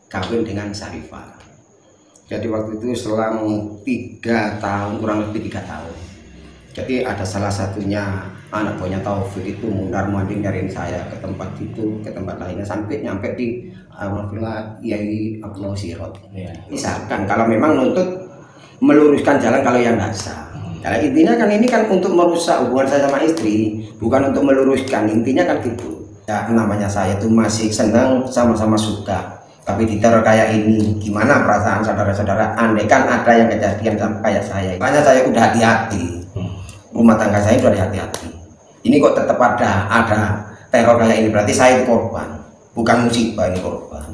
kawin dengan Syarifah. Jadi waktu itu selang 3 tahun, kurang lebih 3 tahun. Jadi ada salah satunya anak buahnya Taufik itu mundar-mandir nyariin saya ke tempat itu, ke tempat lainnya, sampai nyampe di Villa Yai Abdullah Sirot. Misalkan kalau memang nuntut meluruskan jalan kalau yang nggak sah. Ya, intinya kan ini kan untuk merusak hubungan saya sama istri, bukan untuk meluruskan. Intinya kan gitu. Ya namanya saya itu masih senang, sama-sama suka. Tapi diteror kayak ini, gimana perasaan saudara-saudara? Andai kan ada yang kejadian sama kayak saya. Makanya saya udah hati-hati. Rumah tangga saya udah hati-hati. Ini kok tetap ada teror kayak ini, berarti saya itu korban. Bukan musibah, ini korban.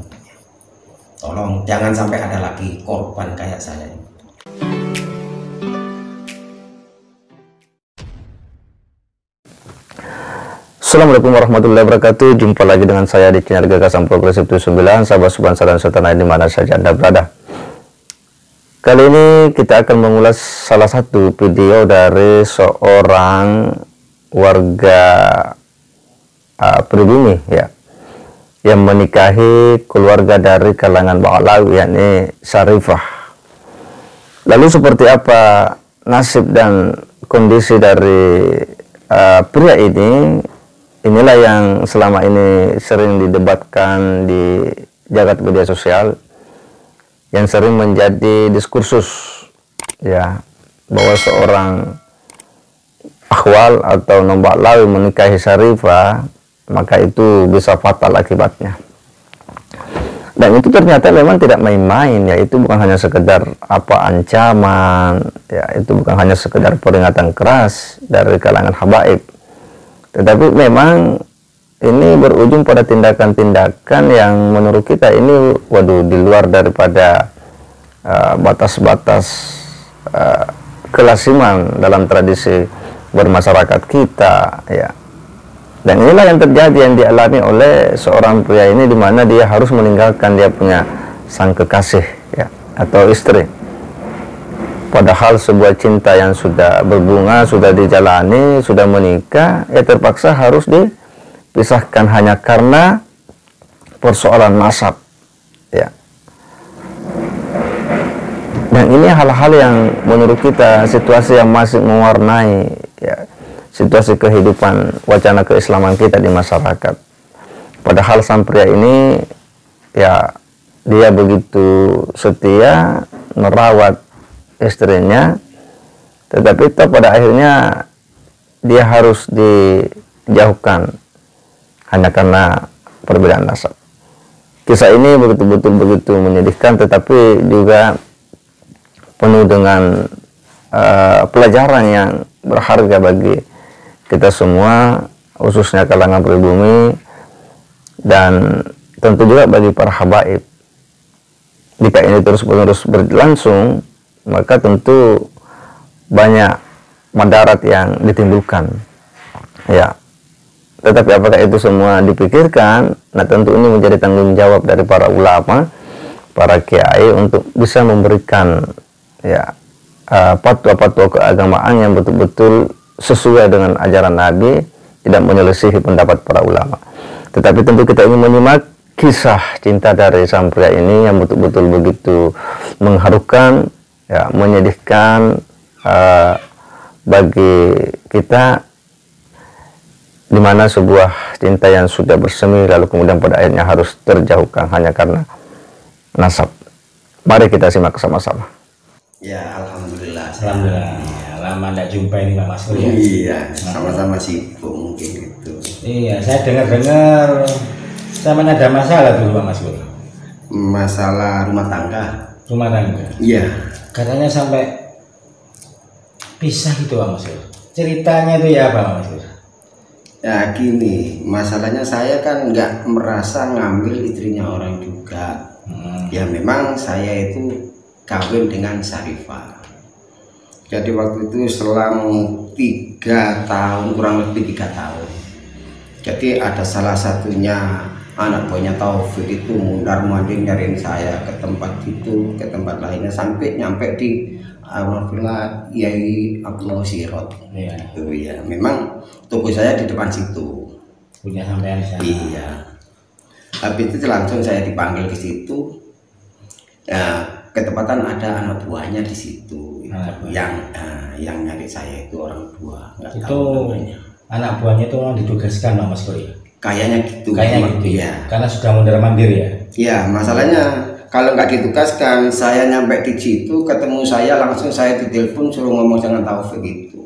Tolong jangan sampai ada lagi korban kayak saya. Assalamualaikum warahmatullahi wabarakatuh. Jumpa lagi dengan saya di channel Gagasan Progresif 79, sahabat subhansa dan setanah di mana saja Anda berada. Kali ini kita akan mengulas salah satu video dari seorang warga pribumi ya, yang menikahi keluarga dari kalangan Ba'alawi, yakni Syarifah. Lalu seperti apa nasib dan kondisi dari pria ini? Inilah yang selama ini sering didebatkan di jagat media sosial, yang sering menjadi diskursus ya, bahwa seorang akhwal atau nombak lawi menikahi Syarifah, maka itu bisa fatal akibatnya. Dan itu ternyata memang tidak main-main ya, itu bukan hanya sekedar ancaman ya, itu bukan hanya sekedar peringatan keras dari kalangan habaib, tetapi memang ini berujung pada tindakan-tindakan yang menurut kita ini di luar daripada batas-batas kelasiman dalam tradisi bermasyarakat kita ya. Dan inilah yang terjadi, yang dialami oleh seorang pria ini, di mana dia harus meninggalkan dia punya sang kekasih ya, atau istri. Padahal sebuah cinta yang sudah berbunga, sudah dijalani, sudah menikah, ya terpaksa harus dipisahkan hanya karena persoalan nasab ya. Dan ini hal-hal yang menurut kita situasi yang masih mewarnai ya, situasi kehidupan wacana keislaman kita di masyarakat. Padahal sang pria ini ya, dia begitu setia merawat istrinya, tetapi pada akhirnya dia harus dijauhkan hanya karena perbedaan nasab. Kisah ini betul-betul begitu menyedihkan, tetapi juga penuh dengan pelajaran yang berharga bagi kita semua, khususnya kalangan pribumi, dan tentu juga bagi para habaib. Jika ini terus-menerus berlangsung, maka tentu banyak madarat yang ditimbulkan ya. Tetapi apakah itu semua dipikirkan? Nah, tentu ini menjadi tanggung jawab dari para ulama, para kiai, untuk bisa memberikan ya fatwa-fatwa keagamaan yang betul-betul sesuai dengan ajaran Nabi, tidak menyelisihi pendapat para ulama. Tetapi tentu kita ingin menyimak kisah cinta dari sang pria ini yang betul-betul begitu mengharukan ya, menyedihkan bagi kita, di mana sebuah cinta yang sudah bersemi lalu kemudian pada akhirnya harus terjauhkan hanya karena nasab. Mari kita simak sama-sama. Ya, alhamdulillah. Alhamdulillah. Ya, lama tidak jumpa ini Pak Maskur ya. Iya, sama-sama sibuk mungkin gitu. Iya, saya dengar-dengar sama ada masalah dulu Pak Maskur. Masalah rumah tangga. Rumah tangga. Iya. Katanya sampai pisah gitu Pak Maskur. Ceritanya itu ya apa Pak Maskur? Ya gini, masalahnya saya kan nggak merasa ngambil istrinya orang juga. Ya memang saya itu kawin dengan Syarifah. Jadi waktu itu selang 3 tahun, kurang lebih 3 tahun. Jadi ada salah satunya anak buahnya Taufik itu mundar-mandir nyariin saya ke tempat itu, ke tempat lainnya, sampai nyampe di Villa Yai Abdullah Sirot. Iya. Itu ya, memang toko saya di depan situ. Punya sampean di sana. Iya. Tapi itu langsung saya dipanggil ke situ, Ya, ketepatan ada anak buahnya di situ. Anak buah. Yang nyari saya itu orang tua, nggak Itu tahu namanya. anak buahnya itu memang ditugaskan Pak Mas Pur ya? Kayaknya gitu. Kayaknya gitu ya. Iya. Karena sudah mondar mandir ya. Ya, masalahnya kalau nggak ditugaskan, saya nyampe di situ ketemu saya langsung saya ditelepon suruh ngomong dengan Taufik itu.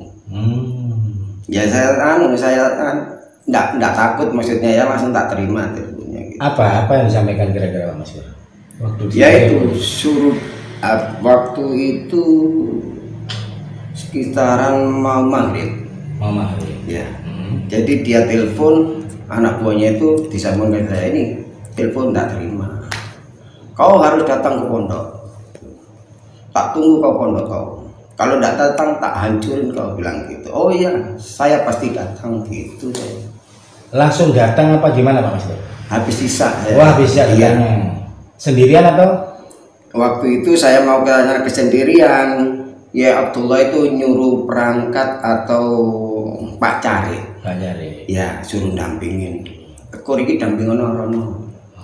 Ya saya nggak takut, maksudnya ya langsung tak terima teleponnya gitu. Apa yang disampaikan kira-kira Pak Mas Pur? Waktu Ya itu suruh waktu itu sekitaran mau maghrib. Mama. Ya. Jadi dia telepon, anak buahnya itu disambung ke saya, ini telepon tak terima. Kau harus datang ke pondok. Tak tunggu kau pondok kau. Kalau tidak datang tak hancurin kau, bilang gitu. Oh iya, saya pasti datang gitu. Langsung datang apa gimana Pak Mas Pur? Habis sisa. Wah bisa iya. Sendirian atau? Waktu itu saya mau ke sendirian. Ya Abdullah itu nyuruh perangkat atau Pak Cari. Pak Cari. Ya suruh dampingin. Kok iki dampingan orang.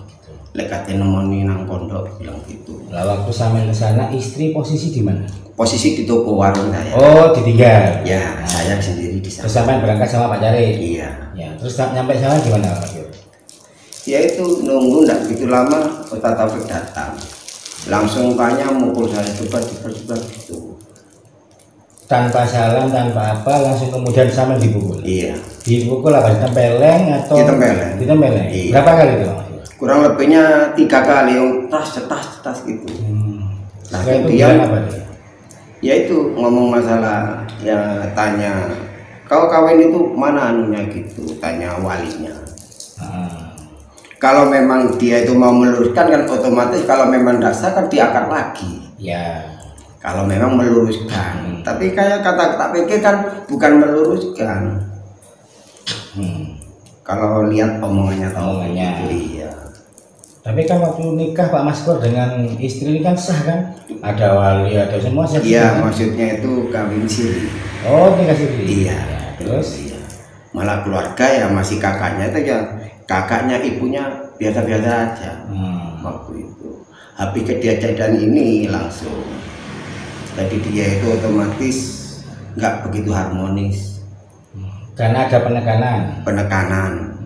Gitu. Lekatnya nemoni nang pondok bilang gitu. Lah waktu sampai ke sana istri posisi di mana? Posisi di toko warung saya. Oh ditinggal. Ya saya sendiri di sana. Terus sampai berangkat sama Pak Cari. Iya. Ya terus nyampe sana gimana Pak Pur? Ya itu nunggu nggak begitu lama Ustaz Taufik datang. Langsung tanya mukul saya coba gitu. Tanpa salam, tanpa apa, langsung kemudian sama dipukul. Iya. Dipukul apa? Ditempeleng atau? Ditempeleng. Ditempeleng. Iya. Berapa kali itu Pak? Kurang lebihnya 3 kali yang tas gitu. Setelah itu dia bilang apa dia? ya itu ngomong masalah, ya tanya kau kawin itu mana anunya gitu, tanya walinya. Kalau memang dia itu mau meluruskan kan otomatis, kalau memang dasar kan diakar lagi. Ya. Kalau memang meluruskan, tapi kayak kata tak pikir kan bukan meluruskan. Kalau lihat omongannya tahu. Iya. Tapi kan waktu nikah Pak Mas Pur dengan istri ini kan sah kan? Ada wali, ada semua sah. Iya, kan? maksudnya itu kawin siri. Oh, nikah siri. Iya. Terus? Iya. Malah keluarga ya masih kakaknya itu ya, kakaknya ibunya biasa-biasa aja. Waktu itu. Habis kejadian ini langsung. Jadi dia itu otomatis nggak begitu harmonis. Karena ada penekanan.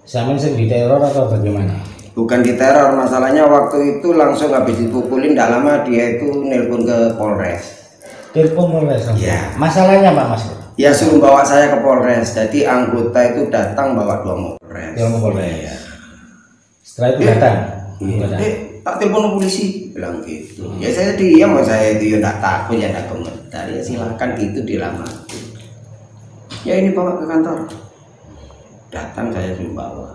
Sampai sering diteror atau bagaimana? Bukan diteror, masalahnya waktu itu langsung habis dipukulin, tidak lama dia itu nelpon ke Polres. Telepon Polres? Iya. Masalahnya Pak Mas? Ya suruh bawa saya ke Polres, jadi anggota itu datang bawa 2 Polres. 2 Polres. Setelah itu datang? Iya. Tak telepon polisi, bilang gitu. Ya saya diam, saya itu ya tidak takut, ya tidak komentar, ya silakan gitu dilamati. Ya ini bawa ke kantor. Datang saya suruh bawa.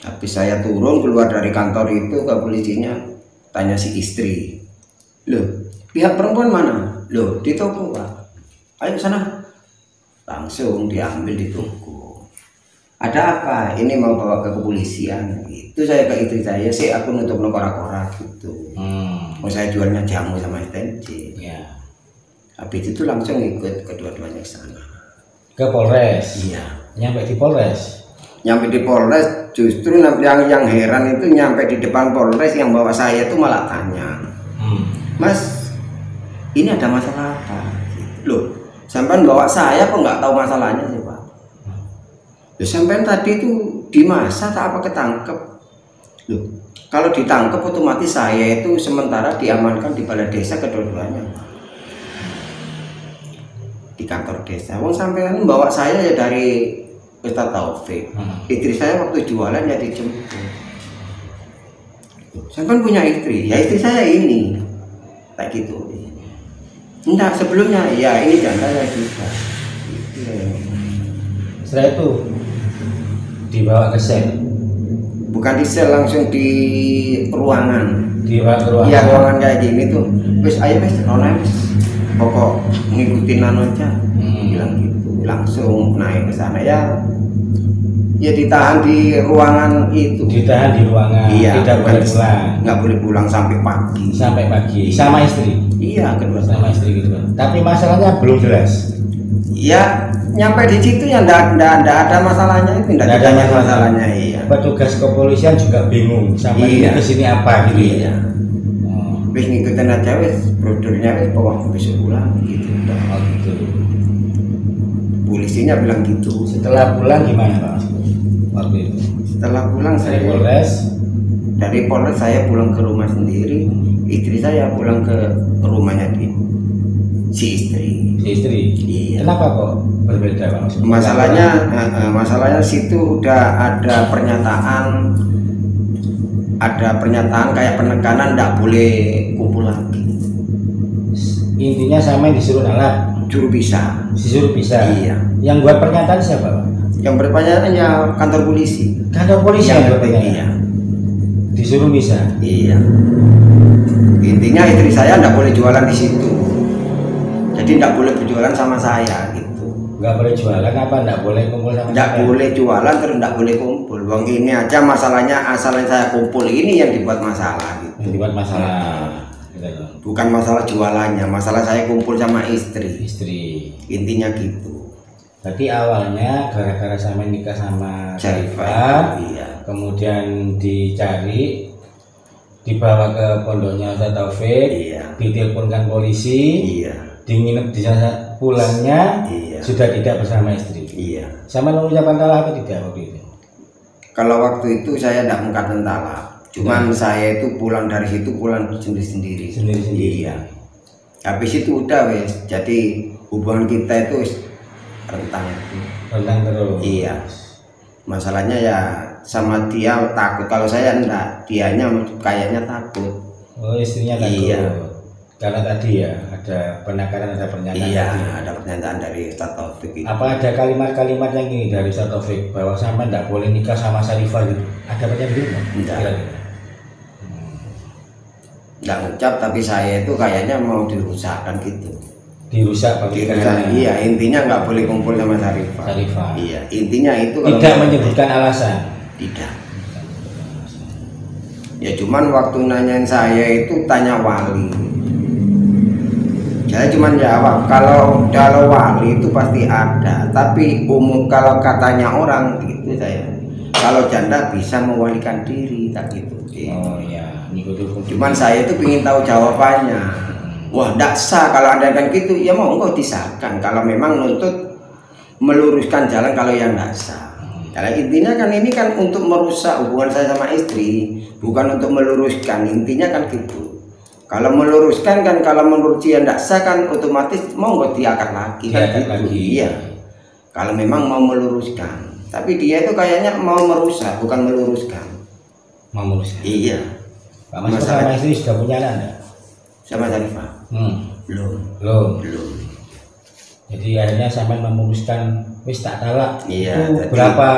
Habis saya turun keluar dari kantor itu ke polisinya, tanya si istri, loh pihak perempuan mana? Loh di toko Pak. Ayo sana. Langsung diambil di toko. Ada apa? Ini mau bawa ke kepolisian. Itu saya ke istri saya sih, aku nutup kora-kora gitu. Mau saya jualnya jamu sama STNC. Ya. Habis itu langsung ikut kedua-duanya ke sana. Ke Polres? Iya. Nyampe di Polres? Nyampe di Polres, justru yang heran itu nyampe di depan Polres, yang bawa saya itu malah tanya, Mas, ini ada masalah apa? Loh, sampean bawa saya kok nggak tahu masalahnya sih Pak? Loh, sampean tadi itu di masa tak apa ketangkep? Loh, kalau ditangkep otomatis saya itu sementara diamankan di balai desa kedua-duanya, Pak. Di kantor desa. Wong sampean bawa saya ya dari Ustaz Taufik. Istri saya waktu jualan ya dijemput. Sampean punya istri? Ya istri saya ini. Tak gitu. Enggak, sebelumnya ya ini janda saya juga. Setelah itu dibawa ke sel? Bukan di sel, langsung di ruangan. Dibawa ke ruangan? Iya, ruangan kayak gini tuh. Wis ayo wis ono wis. Pokok ngikutin aja. Bilang gitu. Langsung naik ke sana ya. Ya ditahan di ruangan itu. Ditahan di ruangan. Iya, tidak boleh pulang. Nggak boleh pulang sampai pagi. Sampai pagi. Sama istri? Iya, kedua sama istri gitu. Tapi masalahnya belum jelas. Ya nyampe di situ ya ndak ada masalahnya itu, ndak ada masalahnya. Iya. Petugas kepolisian juga bingung sama ini kesini apa gitu. Iya. ngeten aja wis brodurnya wis pokoknya besok pulang gitu. Oh gitu. Polisinya bilang gitu. Setelah pulang gimana Pak Mas? Waktu itu Setelah pulang dari saya Polres. dari Polres saya pulang ke rumah sendiri, istri saya pulang ke rumahnya si istri. Si istri. Iya. Kenapa kok berbeda Pak Mas? Masalahnya situ udah ada pernyataan kayak penekanan nggak boleh kumpul lagi. Intinya sama yang disuruh nalak. Juru bisa. Disuruh bisa. Iya. Yang buat pernyataan siapa Pak? Yang berpernyataan ya kantor polisi. Kantor polisi yang buat Iya. pernyataan. Disuruh bisa. Iya. Intinya istri saya nggak boleh jualan di situ. Jadi nggak boleh berjualan sama saya gitu. Nggak boleh jualan apa? Nggak boleh kumpul sama Nggak siapa? boleh jualan terus nggak boleh kumpul. Bang ini aja masalahnya asalnya saya kumpul ini yang dibuat masalah gitu. Yang dibuat masalah. Gitu loh. Bukan masalah jualannya, masalah saya kumpul sama istri. Istri. Intinya gitu. Berarti awalnya gara-gara sama nikah sama Syarifah, Syarifah, iya. kemudian dicari, dibawa ke pondoknya Ustaz Taufik, Iya. diteleponkan polisi, Iya. dinginep di sana, pulangnya Iya. sudah tidak bersama istri. Iya. Sama mengucapkan talak atau tidak waktu itu? Kalau waktu itu saya tidak mengatakan talak. Cuman saya itu pulang dari situ pulang sendiri-sendiri. Sendiri-sendiri. Iya. Habis itu udah wes. Jadi hubungan kita itu wes rentang itu. Tentang terus. Iya. Masalahnya ya sama dia takut. Kalau saya enggak, dianya kayaknya takut. Oh istrinya takut. Iya. Karena tadi ya ada penekanan, ada pernyataan. Iya, tadi. ada pernyataan dari Ustaz Taufik itu. Apa ada kalimat-kalimat yang gini dari Ustaz Taufik bahwa sama tidak boleh nikah sama Syarifah gitu? Ada pernyataan gitu? Enggak. Kira-kira. Enggak ngucap tapi saya itu kayaknya mau dirusakkan gitu. Dirusak Dirusak. Iya, intinya nggak boleh kumpul sama Syarifah. Syarifah. Iya, intinya itu kalau Tidak menyebutkan alasan. tidak. Ya cuman waktu nanyain saya itu tanya wali. Saya cuman jawab kalau wali itu pasti ada, tapi umum kalau katanya orang gitu saya. Kalau janda bisa mewalikan diri tak gitu. Oh iya, ngikuti hukum. Cuman saya itu ingin tahu jawabannya. Wah, tidak sah kalau ada kan gitu. Ya mau engkau disahkan kalau memang nuntut meluruskan jalan kalau yang tidak sah. Kalau intinya kan ini kan untuk merusak hubungan saya sama istri, bukan untuk meluruskan. Intinya kan gitu. Kalau meluruskan kan kalau menurut dia tidak sah kan otomatis mau nggak diangkat lagi kan Diangkat gitu. lagi. Iya. Kalau memang mau meluruskan. Tapi dia itu kayaknya mau merusak bukan meluruskan. Mau ngurus. Iya. Pak Mas sama istri sudah punya anak enggak? Sama Syarifah. Belum. Belum. Jadi akhirnya sampai memutuskan wis tak talak. Iya, Itu jadi- berapa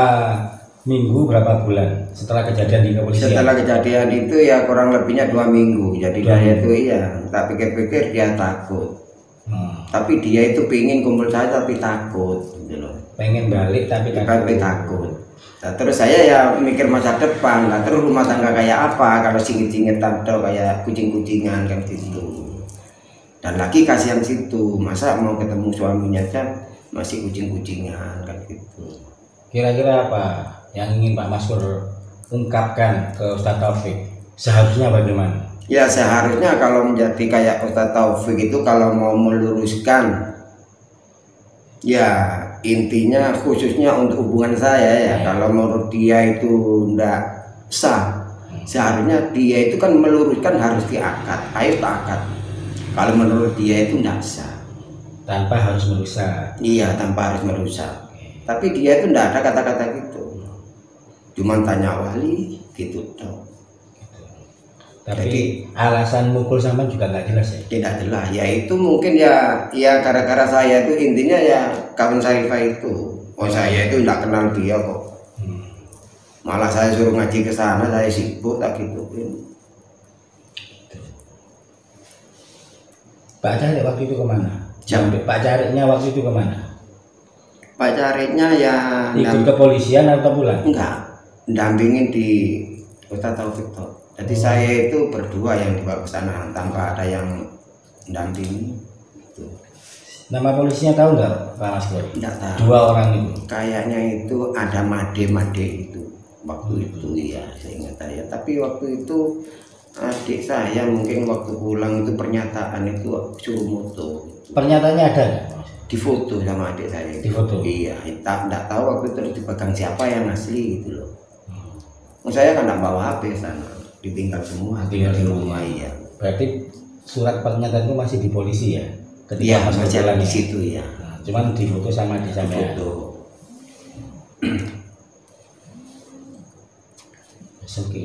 minggu, berapa bulan setelah kejadian di kepolisian? Setelah kejadian itu ya kurang lebihnya 2 minggu. Jadi 2 saya minggu. itu iya, tak pikir-pikir dia takut. Hmm. Tapi dia itu pingin kumpul saya tapi takut, gitu loh. Pengen balik tapi Tapi takut. Nah, terus saya ya mikir masa depan. Nah, terus rumah tangga kayak apa kalau singit-singitan atau kayak kucing-kucingan kan gitu. Dan lagi kasihan situ, masa mau ketemu suaminya aja masih kucing-kucingan kan gitu. Kira-kira apa yang ingin Pak Maskur ungkapkan ke Ustaz Taufik? Seharusnya bagaimana? Ya seharusnya kalau menjadi kayak Ustaz Taufik itu kalau mau meluruskan ya intinya khususnya untuk hubungan saya ya kalau menurut dia itu ndak sah seharusnya dia itu kan meluruskan harus diangkat, ayo tak angkat. Kalau menurut dia itu ndak sah. Tanpa harus merusak. Iya tanpa harus merusak. Tapi dia itu ndak ada kata-kata gitu. Cuman tanya wali gitu toh. Tapi Jadi, alasan mukul sampean juga nggak jelas ya. Tidak jelas ya itu mungkin ya gara-gara saya itu intinya ya kawan Syarifah itu. Oh saya itu nggak kenal dia kok. Malah saya suruh ngaji ke sana saya sibuk tak gituin. Pak Carik waktu itu kemana? Jam. Pak Cariknya waktu itu kemana? Pak Cariknya ya Ikut kepolisian atau pulang? enggak dampingin di Ustaz Taufik toh. Jadi saya itu berdua yang dibawa ke sana tanpa ada yang dampingi. Gitu. Nama polisinya tahu nggak Pak Maskur? Enggak tahu. 2 orang itu. Kayaknya itu ada Made itu waktu itu ya saya ingat saya. Tapi waktu itu Adik saya mungkin waktu pulang itu pernyataan itu suruh moto. Pernyataannya ada nggak? Difoto sama adik saya. Difoto? Iya, enggak tahu waktu itu dipegang siapa yang asli gitu loh. Saya kan enggak bawa HP sana, ditinggal semua, tinggal di rumah. Iya. Berarti surat pernyataan itu masih di polisi ya? Iya, masih ada di situ ya. Nah, cuman difoto sama di sana. Foto. Oke.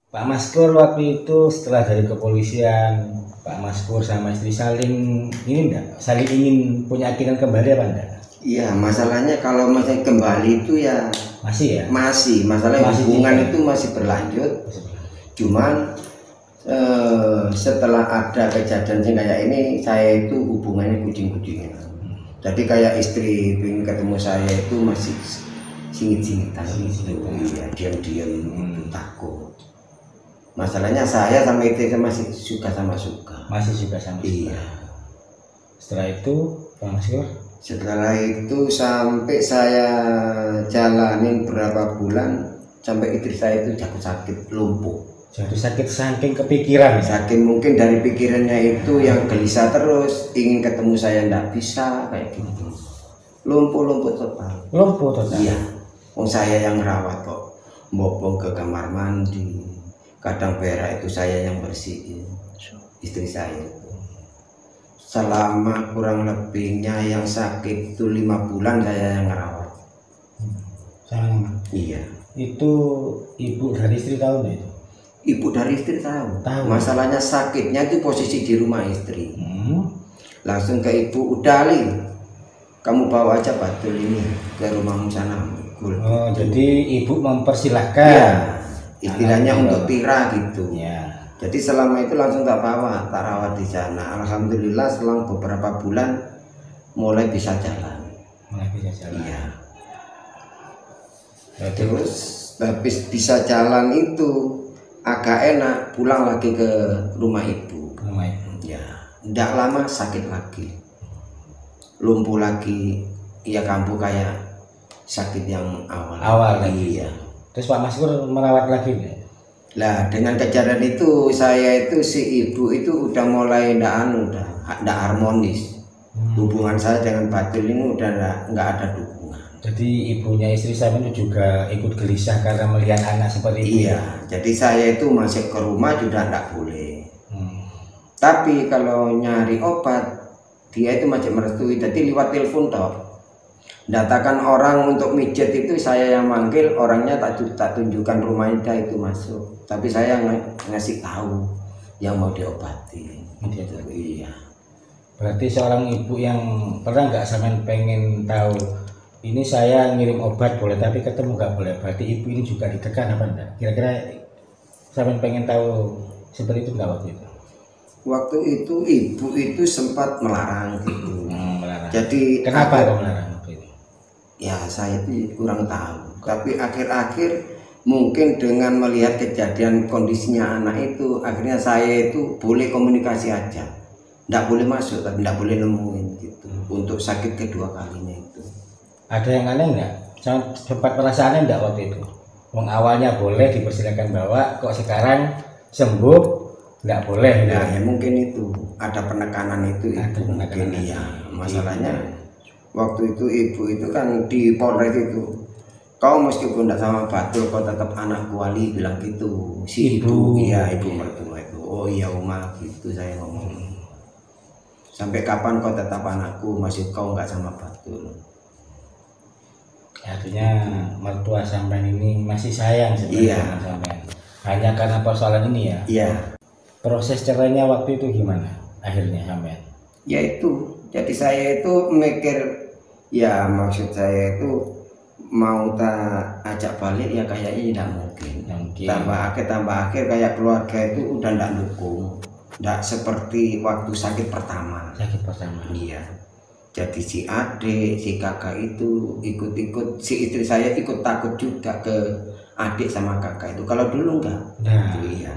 Pak Maskur waktu itu setelah dari kepolisian, Pak Maskur sama istri saling ini enggak? Saling ingin punya akhirnya kembali apa enggak? Iya, masalahnya kalau masih kembali itu ya Masih ya? masih, masalah Masih hubungan tidak. itu masih berlanjut. Cuman setelah ada kejadian yang kayak ini, saya itu hubungannya kucing-kucingan. Jadi kayak istri ingin ketemu saya itu masih singit-singitan gitu. Iya, diam-diam itu takut. Masalahnya saya sama istri masih suka sama suka. Masih suka sama Iya. Setelah itu Pak Maskur? Setelah itu sampai saya jalanin berapa bulan sampai istri saya itu jatuh sakit, lumpuh. Jatuh sakit saking kepikiran ya? Saking mungkin dari pikirannya itu yang gelisah terus, ingin ketemu saya ndak bisa kayak gitu. Lumpuh total. Lumpuh total? Iya. Saya yang merawat kok. Bopong ke kamar mandi. Kadang berak itu saya yang bersihin. Istri saya itu. Selama kurang lebihnya yang sakit itu 5 bulan saya yang merawat. Iya. Itu ibu dari istri tahu nggak itu? Ibu dari istri tahu. Tahu. Masalahnya sakitnya itu posisi di rumah istri. Langsung ke ibu, udah Ali, kamu bawa aja Batul ini ke rumahmu sana. Oh, jadi ibu mempersilahkan. Iya. Istilahnya untuk tira gitu. Ya. Jadi selama itu langsung tak bawa, tak rawat di sana. Alhamdulillah selang beberapa bulan mulai bisa jalan. Mulai bisa jalan. Iya. Ya, Terus habis bisa jalan itu agak enak, pulang lagi ke rumah ibu. Rumah ibu. Ya, tidak lama sakit lagi, lumpuh lagi. Ya kambuh kayak sakit yang awal. Awal lagi. Iya. Terus Pak Maskur merawat lagi nggak? Lah dengan kejadian itu saya itu si ibu itu udah mulai ndak harmonis. Hubungan saya dengan Batul ini udah nggak ada dukungan. Jadi ibunya istri saya itu juga ikut gelisah karena melihat anak seperti itu. Iya, jadi saya itu masuk ke rumah sudah nggak boleh. Tapi kalau nyari obat dia itu masih merestui. Jadi lewat telepon toh. Datakan orang untuk mijet itu saya yang manggil, orangnya tak tunjukkan rumahnya itu masuk. Tapi saya ngasih tahu yang mau diobati. Gitu. Iya. Berarti seorang ibu yang pernah nggak sampean pengen tahu ini saya ngirim obat boleh tapi ketemu nggak boleh. Berarti ibu ini juga ditekan apa enggak? Kira-kira sampean pengen tahu seperti itu nggak waktu itu? Waktu itu ibu itu sempat melarang gitu. Melarang. Jadi kenapa kok melarang waktu itu? Ya saya itu kurang tahu. Tapi akhir-akhir mungkin dengan melihat kejadian kondisinya anak itu, akhirnya saya itu boleh komunikasi aja. Nggak boleh masuk tapi nggak boleh nemuin gitu. Untuk sakit kedua kalinya itu. Ada yang aneh nggak? Sempat perasaannya nggak waktu itu? Wong awalnya boleh dipersilakan bawa, kok sekarang sembuh nggak boleh? Nah ya mungkin itu ada penekanan itu. Mungkin ya masalahnya waktu itu ibu itu kan di Polres itu, kau meskipun tidak sama Batul kau tetap anak wali, bilang gitu si ibu. Iya ibu mertua itu. Oh iya Uma gitu saya ngomong. Sampai kapan kau tetap anakku, masih kau nggak sama Batul? Artinya mertua sampean ini masih sayang sebenarnya sampean. Hanya karena persoalan ini ya. Iya. Proses cerainya waktu itu gimana akhirnya sampean? Ya itu. Jadi saya itu mikir, ya maksud saya itu mau tak ajak balik ya kayaknya tidak mungkin. Tambah akhir kayak keluarga itu udah tidak dukung. Tidak seperti waktu sakit pertama. Sakit pertama. Iya. Jadi si adik, si kakak itu ikut-ikut, si istri saya ikut takut juga ke adik sama kakak itu. Kalau dulu enggak. Nah. Iya.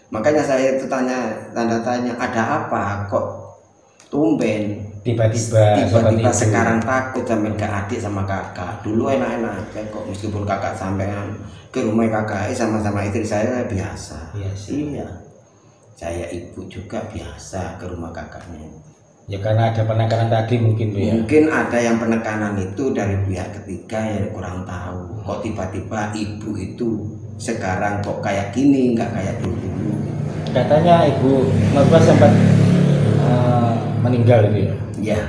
Makanya saya itu tanda tanya, ada apa kok tumben tiba-tiba seperti tiba-tiba itu. sekarang takut sampai ke adik sama kakak. Dulu enak-enak aja kok, meskipun kakak sampean ke rumah kakak sama-sama istri saya biasa. Biasa. Iya, saya ibu juga biasa ke rumah kakaknya. Ya karena ada penekanan tadi mungkin tuh ya. Mungkin ada yang penekanan itu dari pihak ketiga yang kurang tahu. Kok tiba-tiba ibu itu sekarang kok kayak gini, nggak kayak dulu. Katanya Ibu Nurba sempat meninggal itu ya. Ya,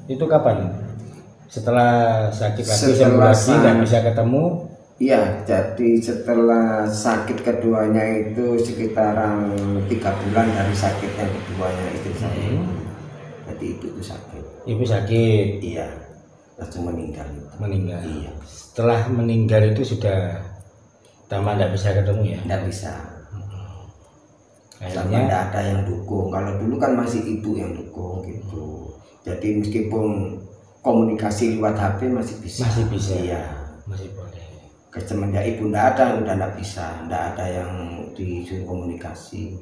Itu kapan? Setelah sakit lagi, sembuh Setelah lagi, nggak bisa ketemu. iya. Jadi setelah sakit keduanya itu sekitaran 3 bulan dari sakit yang keduanya istri saya. Jadi ibu itu sakit. Ibu sakit, Iya, langsung meninggal. meninggal. Iya, Setelah meninggal itu sudah Tama nggak bisa ketemu ya. nggak bisa. Sama Akhirnya nggak ada yang dukung. Kalau dulu kan masih ibu yang dukung gitu. Jadi meskipun komunikasi lewat HP masih bisa. masih bisa. Iya. Masih boleh. Semenjak ibu nggak ada, udah nggak bisa. Nggak ada yang disuruh komunikasi.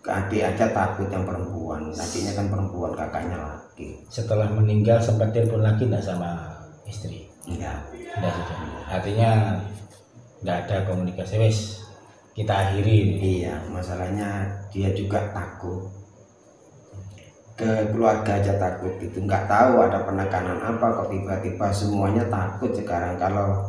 Ke adik aja takut yang perempuan. Adiknya kan perempuan, kakaknya laki. Setelah meninggal sempat telepon lagi nggak sama istri? Enggak. Nggak sudah. Artinya nggak ada komunikasi. Wes kita akhiri. Iya, masalahnya dia juga takut. Ke keluarga aja takut gitu, nggak tahu ada penekanan apa kok tiba-tiba semuanya takut sekarang. Kalau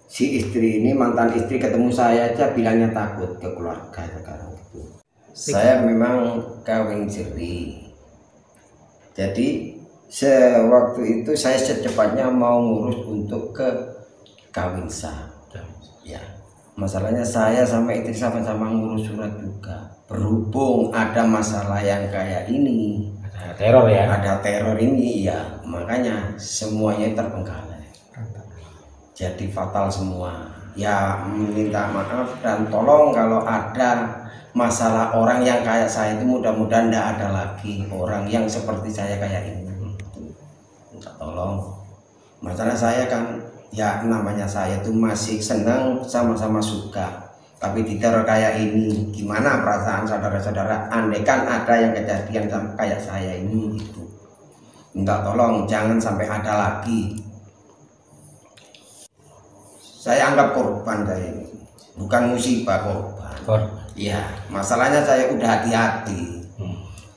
si istri ini, mantan istri ketemu saya aja bilangnya takut ke keluarga sekarang gitu. Saya memang kawin siri, jadi sewaktu itu saya secepatnya mau ngurus untuk ke kawin sah. Ya, masalahnya saya sama istri sama-sama ngurus surat juga. Berhubung ada masalah yang kayak ini, Ada teror ya. ada teror ini, ya makanya semuanya terbengkalai. Jadi fatal semua. Ya minta maaf dan tolong kalau ada masalah orang yang kayak saya itu mudah-mudahan tidak ada lagi orang yang seperti saya kayak ini. Minta tolong. Masalah saya kan ya namanya saya itu masih senang, sama-sama suka. Tapi diteror kayak ini, gimana perasaan saudara-saudara? Andaikan ada yang kejadian sama kayak saya ini gitu. Minta tolong jangan sampai ada lagi. Saya anggap korban saya ini, bukan musibah, korban. Iya, masalahnya saya udah hati-hati.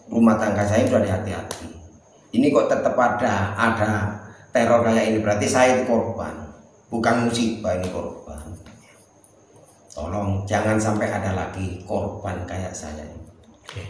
Rumah tangga saya udah hati-hati. Ini kok tetap ada teror kayak ini, berarti saya itu korban, bukan musibah, ini korban. Tolong jangan sampai ada lagi korban kayak saya. Oke.